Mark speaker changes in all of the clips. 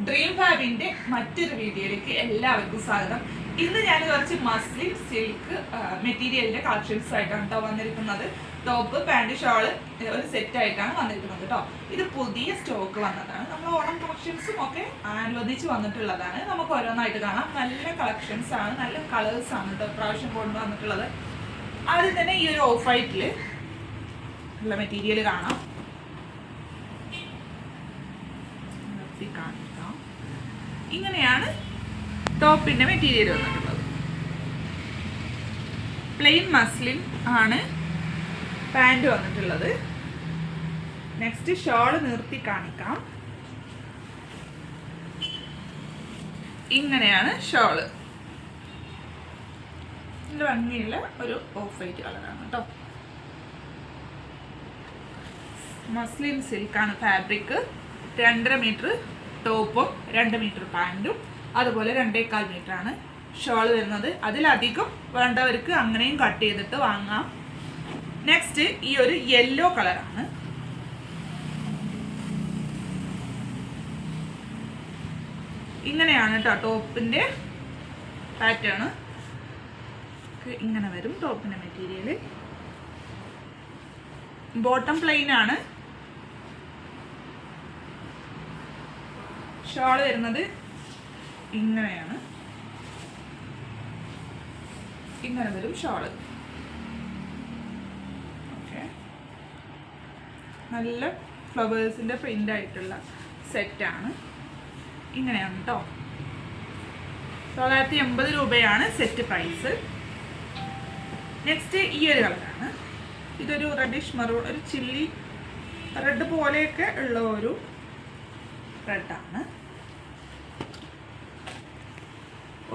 Speaker 1: Dream ഫാബിന്റെ മറ്റൊരു വീഡിയോയിലേക്ക് എല്ലാവർക്കും സ്വാഗതം. ഇന്ന് ഞാൻ കുറച്ച് മസ്ലിൻ സിൽക്ക് മെറ്റീരിയലിന്റെ കളക്ഷൻസ് ആയിട്ടാണ് കേട്ടോ വന്നിരിക്കുന്നത്. ടോപ്പ്, പാന്റ്, ഷോള് ഒരു സെറ്റ് ആയിട്ടാണ് വന്നിരിക്കുന്നത് കേട്ടോ. ഇത് പുതിയ സ്റ്റോക്ക് വന്നതാണ്. നമ്മൾ ഓണം കളക്ഷൻസും ഒക്കെ അനുവദിച്ച് വന്നിട്ടുള്ളതാണ്. നമുക്ക് ഓരോന്നായിട്ട് കാണാം. നല്ല കളക്ഷൻസ് ആണ്, നല്ല കളേഴ്സ് ആണ് കേട്ടോ പ്രാവശ്യം കൊണ്ടുവന്നിട്ടുള്ളത്. ആദ്യം തന്നെ ഈ ഒരു ഓഫ് വൈറ്റിൽ ഉള്ള മെറ്റീരിയൽ കാണാം. ഇങ്ങനെയാണ് ടോപ്പിന്റെ മെറ്റീരിയൽ വന്നിട്ടുള്ളത്. പ്ലെയിൻ മസ്ലിൻ ആണ് പാന്റ് വന്നിട്ടുള്ളത്. നെക്സ്റ്റ് ഷോള് നിർത്തി കാണിക്കാം. ഇങ്ങനെയാണ് ഷോള്. ഇതിൽ ഭംഗിയുള്ള ഒരു ഓഫ് വൈറ്റ് കളറാണ് കേട്ടോ. Muslin സിൽക്കാണ് fabric. 2.5 മീറ്റർ ടോപ്പും 2 മീറ്റർ പാൻറ്റും അതുപോലെ 2.25 മീറ്റർ ആണ് ഷോൾ വരുന്നത്. അതിലധികം വേണ്ടവർക്ക് അങ്ങനെയും കട്ട് ചെയ്തിട്ട് വാങ്ങാം. നെക്സ്റ്റ് ഈ ഒരു യെല്ലോ കളറാണ്. ഇങ്ങനെയാണ് കേട്ടോ ടോപ്പിന്റെ പാറ്റേൺ. ഇങ്ങനെ വരും ടോപ്പിന്റെ മെറ്റീരിയൽ. ബോട്ടം പ്ലെയിൻ ആണ്. ഷോൾ വരുന്നത് ഇങ്ങനെയാണ്. ഇങ്ങനെ വരും ഷോള്. ഓക്കെ, നല്ല ഫ്ലവേഴ്സിന്റെ പ്രിന്റ് ആയിട്ടുള്ള സെറ്റാണ്. ഇങ്ങനെയാണ് കേട്ടോ. 980 രൂപയാണ് സെറ്റ് പ്രൈസ്. നെക്സ്റ്റ് ഈ ഒരു കളറാണ്. ഇതൊരു റെഡിഷ് മറൂൺ, ഒരു ചില്ലി റെഡ് പോലെയൊക്കെ ഉള്ള ഒരു റെഡാണ്.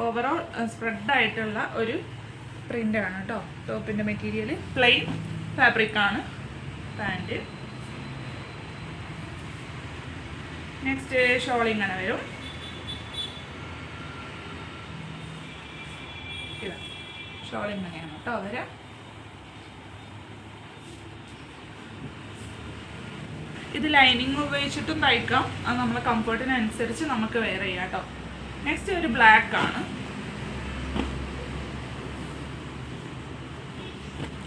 Speaker 1: ഓവറോൾ സ്പ്രെഡ് ആയിട്ടുള്ള ഒരു പ്രിന്റ് ആണ് കേട്ടോ ടോപ്പിന്റെ മെറ്റീരിയൽ. പ്ലെയിൻ ഫാബ്രിക് ആണ് പാൻറ്. നെക്സ്റ്റ് ഷോൾ ഇങ്ങനെ വരും. ഷോൾ ഇങ്ങനെയാണ് കേട്ടോ വരാം. ഇത് ലൈനിങ് ഉപയോഗിച്ചിട്ടും തയ്ക്കാം. അത് നമ്മളെ കംഫർട്ടിനനുസരിച്ച് നമുക്ക് വെയർ ചെയ്യാം കേട്ടോ. നെക്സ്റ്റ് ഒരു ബ്ലാക്ക് ആണ്.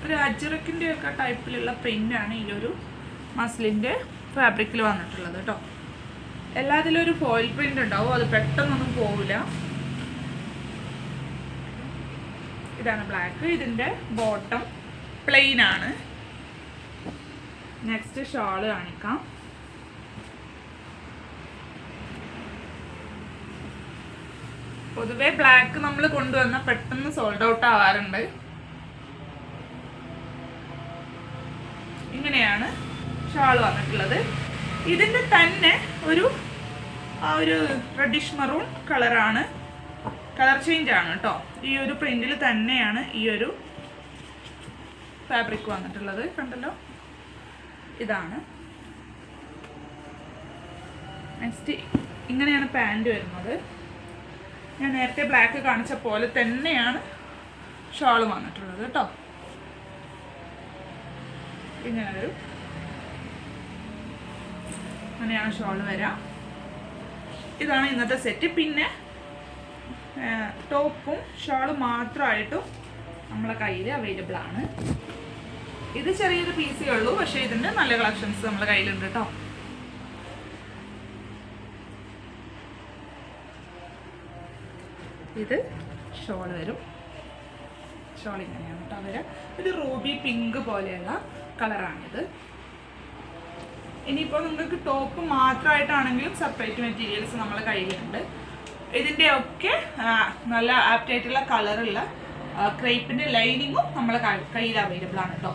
Speaker 1: ഒരു അജ്രക്കിൻ്റെ ഒക്കെ ടൈപ്പിലുള്ള പ്രിന്റ് ആണ് ഈ ഒരു മസ്ലിൻ്റെ ഫാബ്രിക്കിൽ വന്നിട്ടുള്ളത് കേട്ടോ. എല്ലാത്തിലും ഒരു ഫോയിൽ പ്രിന്റ് ഉണ്ടാവും, അത് പെട്ടെന്നൊന്നും പോവില്ല. ഇതാണ് ബ്ലാക്ക്. ഇതിൻ്റെ ബോട്ടം പ്ലെയിൻ ആണ്. നെക്സ്റ്റ് ഷോള് കാണിക്കാം. പൊതുവെ ബ്ലാക്ക് നമ്മൾ കൊണ്ടുവന്ന പെട്ടെന്ന് സോൾഡ് ഔട്ട് ആവാറുണ്ട്. ഇങ്ങനെയാണ് ഷോൾ വന്നിട്ടുള്ളത്. ഇതിന്റെ തന്നെ ഒരു റെഡിഷ് മറൂൺ കളറാണ്. കളർ ചേഞ്ച് ആണ് കേട്ടോ. ഈ ഒരു പ്രിന്റിൽ തന്നെയാണ് ഈ ഒരു ഫാബ്രിക് വന്നിട്ടുള്ളത്. കണ്ടല്ലോ, ഇതാണ്. നെക്സ്റ്റ് ഇങ്ങനെയാണ് പാൻറ് വരുന്നത്. ഞാൻ നേരത്തെ ബ്ലാക്ക് കാണിച്ച പോലെ തന്നെയാണ് ഷോൾ വന്നിട്ടുള്ളത് കേട്ടോ. ഇങ്ങനെ വരും. അങ്ങനെയാണ് ഷോൾ വരാം. ഇതാണ് ഇന്നത്തെ സെറ്റ്. പിന്നെ ടോപ്പും ഷോളും മാത്രമായിട്ടും നമ്മളെ കയ്യിൽ അവൈലബിൾ ആണ്. ഇത് ചെറിയൊരു പീസേ ഉള്ളൂ, പക്ഷേ ഇതിൻ്റെ നല്ല കളക്ഷൻസ് നമ്മുടെ കയ്യിലുണ്ട് കേട്ടോ. ഇത് ഷോൾ വരും. ഷോൾ ഇങ്ങനെയാണ് കേട്ടോ വരാം. ഇത് റൂബി പിങ്ക് പോലെയുള്ള കളറാണിത്. ഇനിയിപ്പോൾ നിങ്ങൾക്ക് ടോപ്പ് മാത്രമായിട്ടാണെങ്കിലും സെപ്പറേറ്റ് മെറ്റീരിയൽസ് നമ്മളെ കയ്യിലുണ്ട്. ഇതിൻ്റെ ഒക്കെ നല്ല ആപ്റ്റായിട്ടുള്ള കളറുള്ള ക്രേപ്പിൻ്റെ ലൈനിങ്ങും നമ്മളെ കയ്യിൽ അവൈലബിൾ ആണ് കേട്ടോ.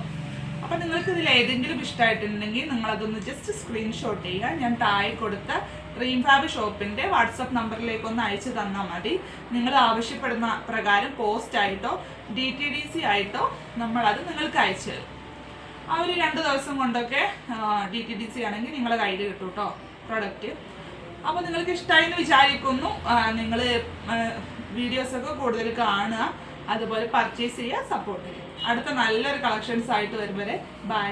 Speaker 1: അപ്പോൾ നിങ്ങൾക്ക് ഇതിൽ ഏതെങ്കിലും ഇഷ്ടമായിട്ടുണ്ടെങ്കിൽ നിങ്ങളതൊന്ന് ജസ്റ്റ് സ്ക്രീൻഷോട്ട് ചെയ്യുക. ഞാൻ താഴെ കൊടുത്ത ഡ്രീം ഫാബ് ഷോപ്പിൻ്റെ വാട്സപ്പ് നമ്പറിലേക്ക് ഒന്ന് അയച്ചു തന്നാൽ മതി. നിങ്ങൾ ആവശ്യപ്പെടുന്ന പ്രകാരം പോസ്റ്റ് ആയിട്ടോ DTDC ആയിട്ടോ നമ്മളത് നിങ്ങൾക്ക് അയച്ചു തരും. ആ ഒരു 2 ദിവസം കൊണ്ടൊക്കെ DTDC ആണെങ്കിൽ നിങ്ങളെ കയ്യിൽ കിട്ടും കേട്ടോ പ്രൊഡക്റ്റ്. അപ്പോൾ നിങ്ങൾക്ക് ഇഷ്ടമായി എന്ന് വിചാരിക്കുന്നു. നിങ്ങൾ വീഡിയോസൊക്കെ കൂടുതൽ കാണുക, അതുപോലെ പർച്ചേസ് ചെയ്യുക, സപ്പോർട്ട് ചെയ്യുക. അടുത്ത നല്ലൊരു കളക്ഷൻസ് ആയിട്ട് വരും വരെ ബൈ.